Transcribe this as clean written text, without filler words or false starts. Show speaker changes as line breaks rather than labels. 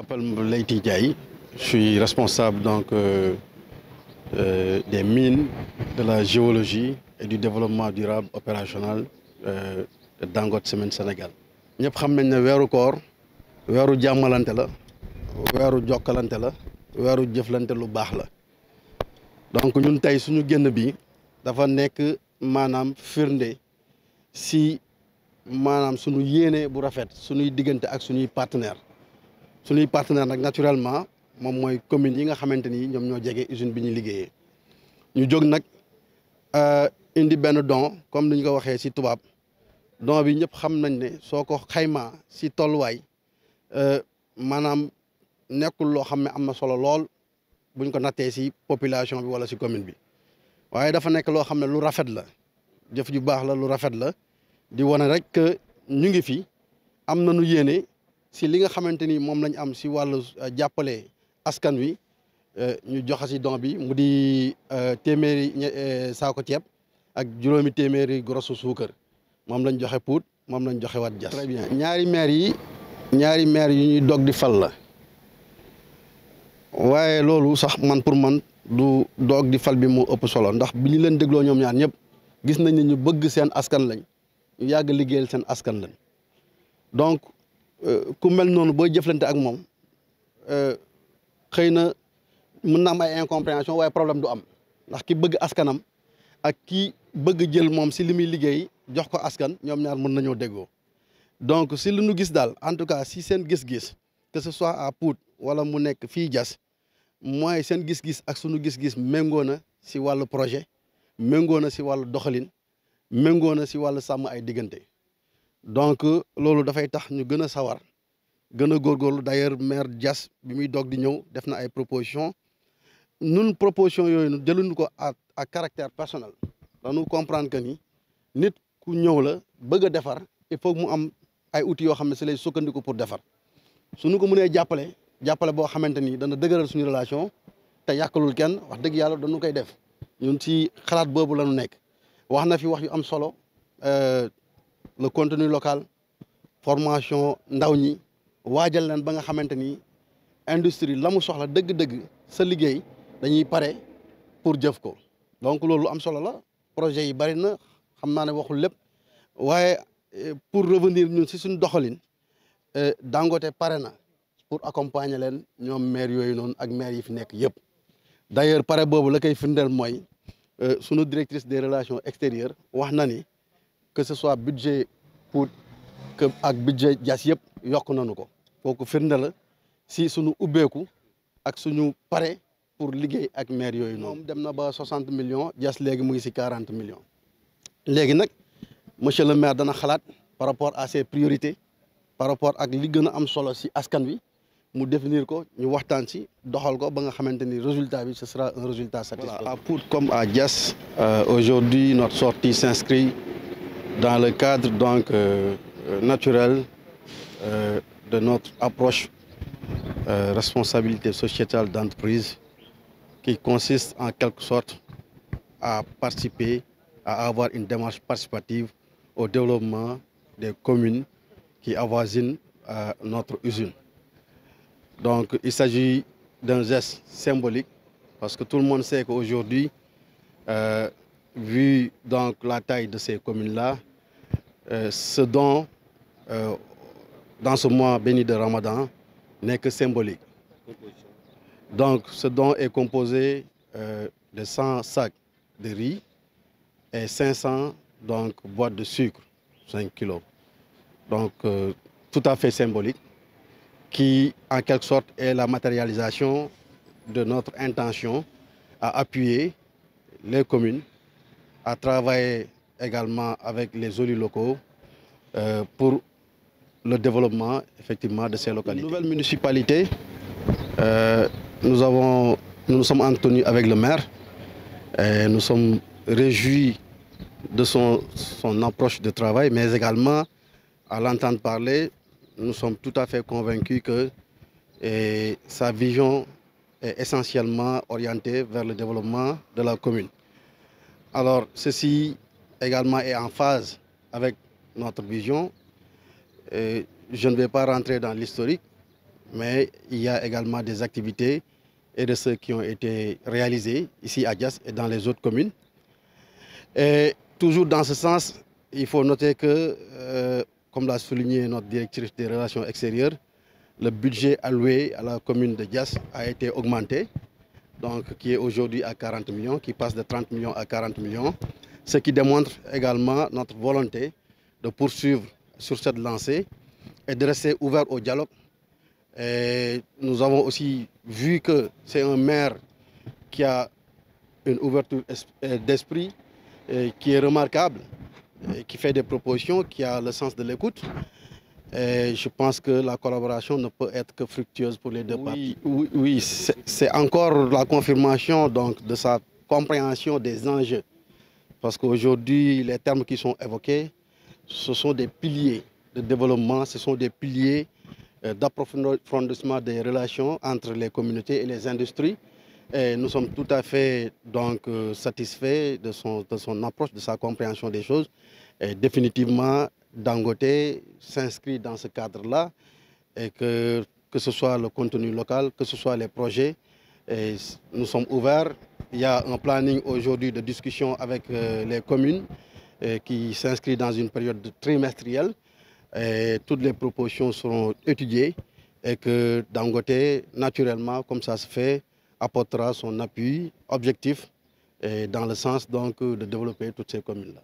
m'appelle Leïti Diaye, je suis responsable des mines, de la géologie et du développement durable opérationnel de Dangote Cement Sénégal. ñëpp xam nañ ne weeru koor weeru jàmmalante la weeru jokkalante la weeru jëflante lu baax la donc ñun tey suñu génn bi dafa nekk maanaam firnde si maanaam suñu yéene bu rafet suñuy diggante ak suñuy partenaire nag naturellement moom mooy commune yi nga xamante ni ñoom ñoo jege usine bi ñu liggéeyee ñu jóg nag indi benn don comme ni ñu ko waxee si tubaab don bi ñëpp xam nañ ne soo ko xaymaa si tolluwaay maanaam nekkul loo xam ne am na solo lool buñ ko nattee si population bi wala si commune bi waaye dafa nekk loo xam ne lu rafet la jëf ju baax la lu rafet la di wane rek que ñu ngi fi am nañu yéene si li nga xamante ni moom lañ am si wàllu jàppale askan wi ñu joxe si don bi mu di téeméeri saako ceeb ak juróomi téeméeri grosso suukar moom lañ joxe Pout moom lañ joxe waat Diass. Très bien ñaari maire yi ñuy dog di fal la waaye loolu sax man pour man du doog di fal bi moo ëpp solo ndax bi ñu leen dégloo ñoom ñaar ñëpp gis nañ ne ñu bëgg seen askan lañ ñu yàgg liggéeyal seen askan lañ donc ku mel noonu booy jëflante ak moom xëy na mën na am ay incompréhension waaye problème du am ndax ki bëgg askanam ak ki bëgg jël moom si li muy liggéey jox ko askan ñoom ñaar mën nañoo déggoo donc si lu ñu gis daal en tout cas si seen gis-gis que ce soit à Pout wala mu nekk fii Diass mooy seen gis-gis ak sunu gis-gis méngoo na si wàllu projet méngoo na si wàllu doxalin méngoo na si wàllu sàmm ay diggante donc loolu dafay tax ñu gën a sawar gën a góorgóorlu d'ailleurs maire Diass bi muy doog di ñëw def na ay proposition nun proposition yooyu jëluñu ko à caractère personnel dañu comprendre que ni nit ku ñëw la bëgg a defar il faut mu am ay outils yoo xam ne si lay sukkandiku pour defar suñu ko mënee jàppale boo xamante ni dana dëgëral suñu relation te yàqalul kenn wax dëgg yàlla dañu koy def ñun ci xalaat boobu la ñu nekk wax na fi wax yu am solo le contenu local formation ndaw ñi waajal leen ba nga xamante ni industrie la mu soxla dëgg-dëgg sa liggéey dañuy pare pour jëf ko donc loolu am solo la projet yi bari na xam naa ne waxul lépp waaye pour revenir ñun si suñu doxalin Dangote pare na pour accompagner leen ñoom maire yooyu noonu ak maire yi fi nekk yëpp d'ailleurs pare boobu la koy firndeel mooy sunu directrice des relations extérieures wax na ni que ce soit budget Pout que ak budget Diass yëpp yokk nañu ko kooku firnde la si sunu ubbeeku ak suñu pare pour liggéey ak maire yooyu noonu dem na ba 60 millions Diass léegi mu ngi si 40 millions léegi nag monsieur le maire dana xalaat par rapport à ses priorités par rapport ak li gën a am solo si askan wi mu définir ko ñu waxtaan ci doxal ko ba nga xamante ni résultat bi ce sera un résultat satisfaisant. À Pout comme à Diass aujourd'hui notre sortie s'inscrit dans le cadre donc naturel de notre approche responsabilité sociétale d'entreprise qui consiste en quelque sorte à participer à avoir une démarche participative au développement des communes qui avoisinent notre usine. Donc il s'agit d'un geste symbolique parce que tout le monde sait qu'aujourd'hui, vu donc la taille de ces communes-là, ce don dans ce mois béni de Ramadan n'est que symbolique. Donc ce don est composé de 100 sacs de riz et 500 donc boîtes de sucre, 5 kilos. Donc tout à fait symbolique, qui en quelque sorte est la matérialisation de notre intention à appuyer les communes, à travailler également avec les élus locaux pour le développement effectivement de ces localités. Une nouvelle municipalité, nous nous sommes entretenus avec le maire et nous sommes réjouis de son approche de travail, mais également à l'entendre parler, nous sommes tout à fait convaincus que sa vision est essentiellement orientée vers le développement de la commune. Alors, ceci également est en phase avec notre vision. Je ne vais pas rentrer dans l'historique, mais il y a également des activités et de ceux qui ont été réalisés ici à Diass et dans les autres communes. Et toujours dans ce sens, il faut noter que, comme l'a souligné notre directrice des relations extérieures, le budget alloué à la commune de Diass a été augmenté, donc qui est aujourd'hui à 40 millions, qui passe de 30 millions à 40 millions, ce qui démontre également notre volonté de poursuivre sur cette lancée et de rester ouvert au dialogue. Et nous avons aussi vu que c'est un maire qui a une ouverture d'esprit qui est remarquable, qui fait des propositions, qui a le sens de l'écoute. Et je pense que la collaboration ne peut être que fructueuse pour les deux parties. Oui, c'est encore la confirmation donc, de sa compréhension des enjeux. Parce qu'aujourd'hui, les termes qui sont évoqués, ce sont des piliers de développement, ce sont des piliers d'approfondissement des relations entre les communautés et les industries. Et nous sommes tout à fait donc, satisfaits de son approche, de sa compréhension des choses. Et définitivement, Dangote s'inscrit dans ce cadre-là et que ce soit le contenu local, que ce soit les projets, et nous sommes ouverts. Il y a un planning aujourd'hui de discussion avec les communes qui s'inscrit dans une période trimestrielle. Et toutes les propositions seront étudiées et que Dangote, naturellement, comme ça se fait, apportera son appui objectif et dans le sens donc, de développer toutes ces communes-là.